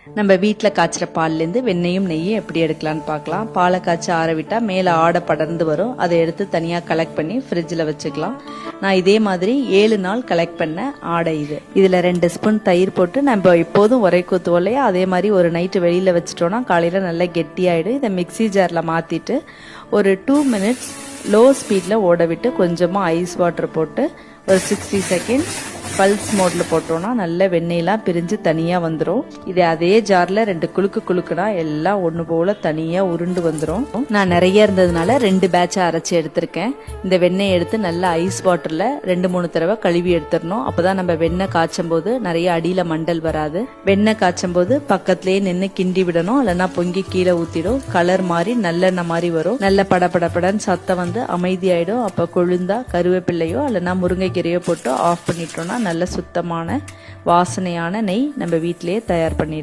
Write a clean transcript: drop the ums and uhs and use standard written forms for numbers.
நம்ம வீட்டில் காய்ச்சிற பால்லேருந்து வெண்ணெயும் நெய்யும் எப்படி எடுக்கலான்னு பார்க்கலாம். பாலை காய்ச்சி ஆற விட்டால் மேலே ஆடை படர்ந்து வரும். அதை எடுத்து தனியாக கலெக்ட் பண்ணி ஃப்ரிட்ஜில் வச்சுக்கலாம். நான் இதே மாதிரி 7 நாள் கலெக்ட் பண்ண ஆடை இது. இதில் 2 ஸ்பூன் தயிர் போட்டு நம்ம எப்போதும் உரை ஊற்றுவோம் இல்லையா, அதே மாதிரி ஒரு நைட்டு வெளியில் வச்சுட்டோன்னா காலையில் நல்லா கெட்டியாயிடும். இதை மிக்ஸி ஜாரில் மாற்றிட்டு ஒரு 2 மினிட்ஸ் லோ ஸ்பீடில் ஓட விட்டு கொஞ்சமாக ஐஸ் வாட்டர் போட்டு ஒரு 60 செகண்ட் பல்ஸ் மோடில் போட்டோன்னா நல்ல வெண்ணெயெல்லாம் பிரிஞ்சு தனியாக வந்துடும். இதை அதே ஜாரில் 2 குலுக்குனா எல்லாம் ஒன்று போல் தனியாக உருண்டு வந்துடும். நான் நிறைய இருந்ததுனால 2 பேட்சாக அரைச்சி எடுத்திருக்கேன். இந்த வெண்ணெயை எடுத்து நல்லா ஐஸ் வாட்டரில் 2-3 தடவை கழுவி எடுத்துடணும். அப்போ தான் நம்ம வெண்ணெய் காய்ச்சும் போது நிறைய அடியில் மண்டல் வராது. வெண்ணெய் காய்ச்சும் போது பக்கத்துலேயே நின்று கிண்டி விடணும், இல்லைன்னா பொங்கி கீழே ஊற்றிடும். கலர் மாதிரி நல்லெண்ணெய் மாதிரி வரும். நல்ல படபடன்னு சத்தம் வந்து அமைதியாயிடும். அப்போ கொழுந்தா கருவேப்பிள்ளையோ இல்லைன்னா முருங்கைக்கீரையோ போட்டு ஆஃப் பண்ணிட்டோம்னா நல்ல சுத்தமான வாசனையான நெய் நம்ம வீட்டிலேயே தயார் பண்ணிடலாம்.